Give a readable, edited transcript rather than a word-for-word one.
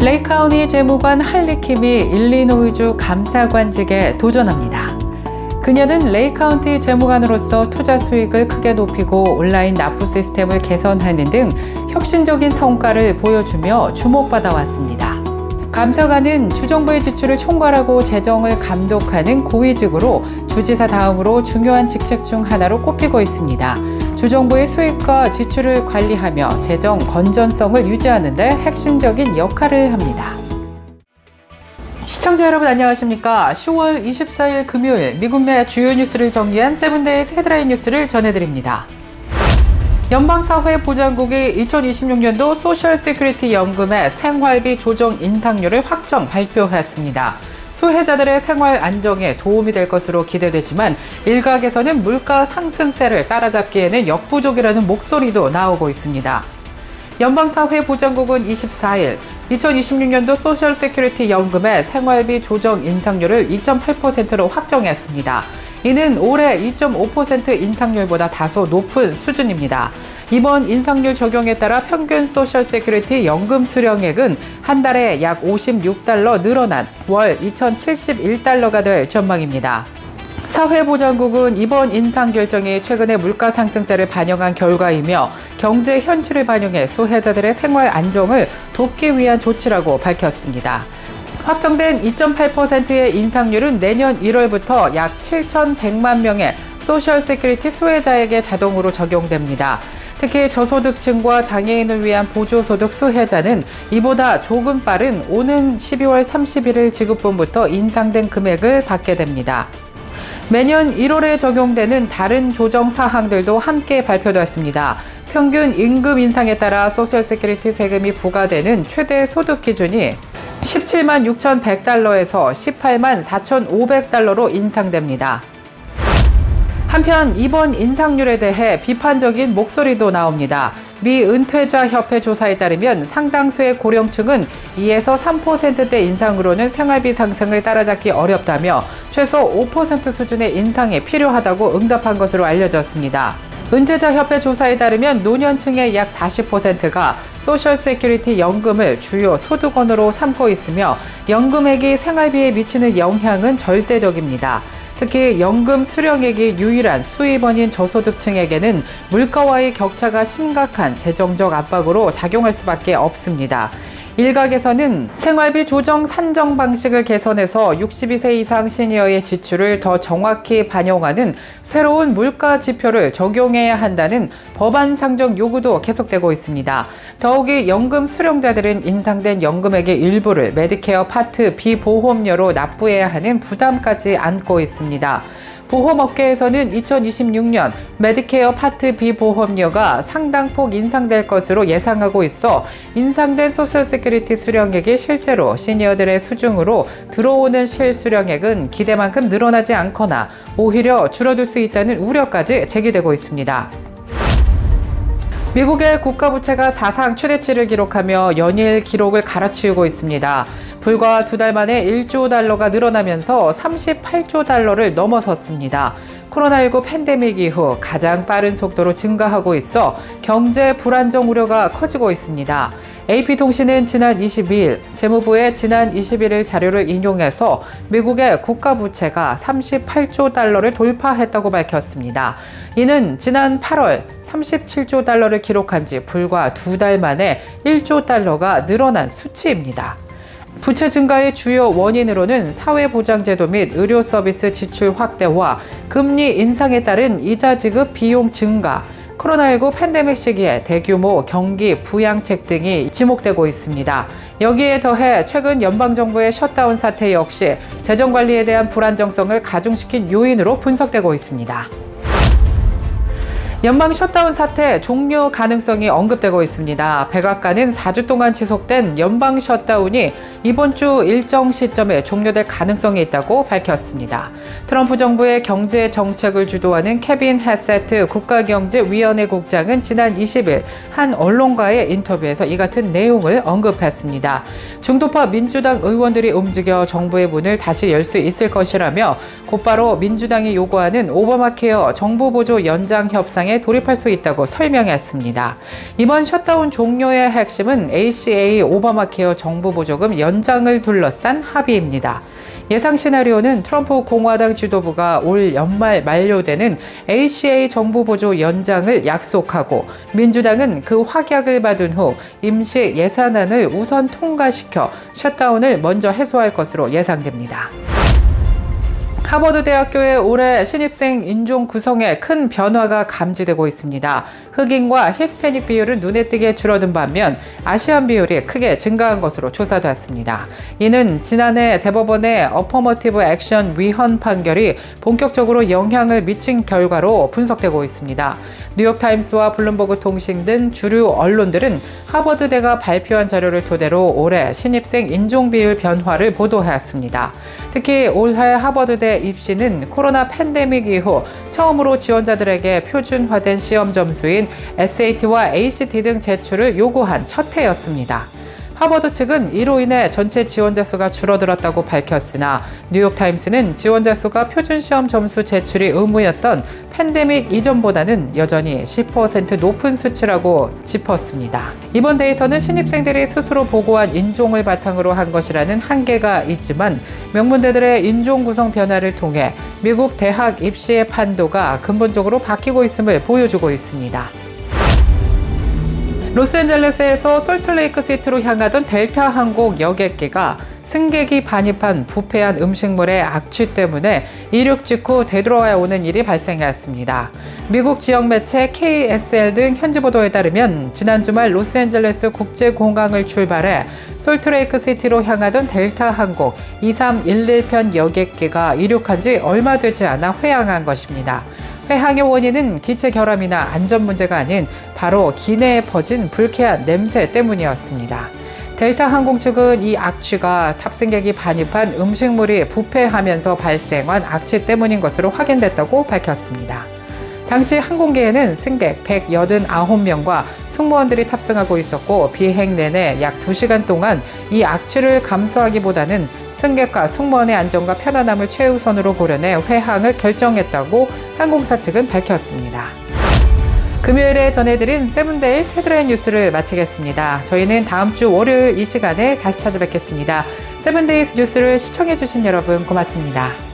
레이 카운티 재무관 할리 킴이 일리노이주 감사관직에 도전합니다. 그녀는 레이 카운티 재무관으로서 투자 수익을 크게 높이고 온라인 납부 시스템을 개선하는 등 혁신적인 성과를 보여주며 주목받아 왔습니다. 감사관은 주정부의 지출을 총괄하고 재정을 감독하는 고위직으로 주지사 다음으로 중요한 직책 중 하나로 꼽히고 있습니다. 주정부의 수익과 지출을 관리하며 재정 건전성을 유지하는 데 핵심적인 역할을 합니다. 시청자 여러분 안녕하십니까? 10월 24일 금요일 미국 내 주요 뉴스를 정리한 세븐데이즈 헤드라인 뉴스를 전해드립니다. 연방사회보장국이 2026년도 소셜 시큐리티 연금의 생활비 조정 인상률을 확정 발표했습니다. 수혜자들의 생활 안정에 도움이 될 것으로 기대되지만 일각에서는 물가 상승세를 따라잡기에는 역부족이라는 목소리도 나오고 있습니다. 연방사회보장국은 24일 2026년도 소셜 시큐리티 연금의 생활비 조정 인상률을 2.8%로 확정했습니다. 이는 올해 2.5% 인상률보다 다소 높은 수준입니다. 이번 인상률 적용에 따라 평균 소셜 세큐리티 연금 수령액은 한 달에 약 56달러 늘어난 월 2,071달러가 될 전망입니다. 사회보장국은 이번 인상 결정이 최근의 물가 상승세를 반영한 결과이며 경제 현실을 반영해 수혜자들의 생활 안정을 돕기 위한 조치라고 밝혔습니다. 확정된 2.8%의 인상률은 내년 1월부터 약 7,100만 명의 소셜 세큐리티 수혜자에게 자동으로 적용됩니다. 특히 저소득층과 장애인을 위한 보조소득 수혜자는 이보다 조금 빠른 오는 12월 31일 지급분부터 인상된 금액을 받게 됩니다. 매년 1월에 적용되는 다른 조정 사항들도 함께 발표됐습니다. 평균 임금 인상에 따라 소셜 세큐리티 세금이 부과되는 최대 소득 기준이 17만 6,100달러에서 18만 4,500달러로 인상됩니다. 한편 이번 인상률에 대해 비판적인 목소리도 나옵니다. 미 은퇴자 협회 조사에 따르면 상당수의 고령층은 2에서 3%대 인상으로는 생활비 상승을 따라잡기 어렵다며 최소 5% 수준의 인상이 필요하다고 응답한 것으로 알려졌습니다. 은퇴자 협회 조사에 따르면 노년층의 약 40%가 소셜 세큐리티 연금을 주요 소득원으로 삼고 있으며 연금액이 생활비에 미치는 영향은 절대적입니다. 특히 연금 수령액이 유일한 수입원인 저소득층에게는 물가와의 격차가 심각한 재정적 압박으로 작용할 수밖에 없습니다. 일각에서는 생활비 조정 산정 방식을 개선해서 62세 이상 시니어의 지출을 더 정확히 반영하는 새로운 물가 지표를 적용해야 한다는 법안 상정 요구도 계속되고 있습니다. 더욱이 연금 수령자들은 인상된 연금액의 일부를 메디케어 파트 B 보험료로 납부해야 하는 부담까지 안고 있습니다. 보험업계에서는 2026년 메디케어 파트 B 보험료가 상당폭 인상될 것으로 예상하고 있어 인상된 소셜 세큐리티 수령액이 실제로 시니어들의 수중으로 들어오는 실수령액은 기대만큼 늘어나지 않거나 오히려 줄어들 수 있다는 우려까지 제기되고 있습니다. 미국의 국가부채가 사상 최대치를 기록하며 연일 기록을 갈아치우고 있습니다. 불과 2달 만에 1조 달러가 늘어나면서 38조 달러를 넘어섰습니다. 코로나19 팬데믹 이후 가장 빠른 속도로 증가하고 있어 경제 불안정 우려가 커지고 있습니다. AP통신은 지난 22일 재무부의 지난 21일 자료를 인용해서 미국의 국가부채가 38조 달러를 돌파했다고 밝혔습니다. 이는 지난 8월 37조 달러를 기록한 지 불과 2달 만에 1조 달러가 늘어난 수치입니다. 부채 증가의 주요 원인으로는 사회보장제도 및 의료 서비스 지출 확대와 금리 인상에 따른 이자 지급 비용 증가, 코로나19 팬데믹 시기에 대규모 경기 부양책 등이 지목되고 있습니다. 여기에 더해 최근 연방정부의 셧다운 사태 역시 재정관리에 대한 불안정성을 가중시킨 요인으로 분석되고 있습니다. 연방 셧다운 사태 종료 가능성이 언급되고 있습니다. 백악관은 4주 동안 지속된 연방 셧다운이 이번 주 일정 시점에 종료될 가능성이 있다고 밝혔습니다. 트럼프 정부의 경제 정책을 주도하는 케빈 헤세트 국가경제위원회 국장은 지난 20일 한 언론과의 인터뷰에서 이 같은 내용을 언급했습니다. 중도파 민주당 의원들이 움직여 정부의 문을 다시 열 수 있을 것이라며 곧바로 민주당이 요구하는 오바마케어 정부 보조 연장 협상에 운항에 돌입할 수 있다고 설명했습니다. 이번 셧다운 종료의 핵심은 ACA 오바마 케어 정부 보조금 연장을 둘러싼 합의입니다. 예상 시나리오는 트럼프 공화당 지도부가 올 연말 만료되는 ACA 정부 보조 연장을 약속하고 민주당은 그 확약을 받은 후 임시 예산안을 우선 통과시켜 셧다운을 먼저 해소할 것으로 예상됩니다. 하버드 대학교의 올해 신입생 인종 구성에 큰 변화가 감지되고 있습니다. 흑인과 히스패닉 비율은 눈에 띄게 줄어든 반면 아시안 비율이 크게 증가한 것으로 조사됐습니다. 이는 지난해 대법원의 어퍼머티브 액션 위헌 판결이 본격적으로 영향을 미친 결과로 분석되고 있습니다. 뉴욕타임스와 블룸버그 통신 등 주류 언론들은 하버드대가 발표한 자료를 토대로 올해 신입생 인종 비율 변화를 보도했습니다. 특히 올해 하버드대 입시는 코로나 팬데믹 이후 처음으로 지원자들에게 표준화된 시험 점수인 SAT와 ACT 등 제출을 요구한 첫 해였습니다. 하버드 측은 이로 인해 전체 지원자 수가 줄어들었다고 밝혔으나 뉴욕타임스는 지원자 수가 표준시험 점수 제출이 의무였던 팬데믹 이전보다는 여전히 10% 높은 수치라고 짚었습니다. 이번 데이터는 신입생들이 스스로 보고한 인종을 바탕으로 한 것이라는 한계가 있지만 명문대들의 인종 구성 변화를 통해 미국 대학 입시의 판도가 근본적으로 바뀌고 있음을 보여주고 있습니다. 로스앤젤레스에서 솔트레이크 시티로 향하던 델타 항공 여객기가 승객이 반입한 부패한 음식물의 악취 때문에 이륙 직후 되돌아오는 일이 발생했습니다. 미국 지역 매체 KSL 등 현지 보도에 따르면 지난 주말 로스앤젤레스 국제공항을 출발해 솔트레이크 시티로 향하던 델타 항공 2311편 여객기가 이륙한 지 얼마 되지 않아 회항한 것입니다. 회항의 원인은 기체 결함이나 안전 문제가 아닌 바로 기내에 퍼진 불쾌한 냄새 때문이었습니다. 델타 항공 측은 이 악취가 탑승객이 반입한 음식물이 부패하면서 발생한 악취 때문인 것으로 확인됐다고 밝혔습니다. 당시 항공기에는 승객 189명과 승무원들이 탑승하고 있었고 비행 내내 약 2시간 동안 이 악취를 감수하기보다는 승객과 승무원의 안전과 편안함을 최우선으로 고려해 회항을 결정했다고 항공사 측은 밝혔습니다. 금요일에 전해드린 세븐데이즈 헤드라인 뉴스를 마치겠습니다. 저희는 다음 주 월요일 이 시간에 다시 찾아뵙겠습니다. 세븐데이즈 뉴스를 시청해주신 여러분 고맙습니다.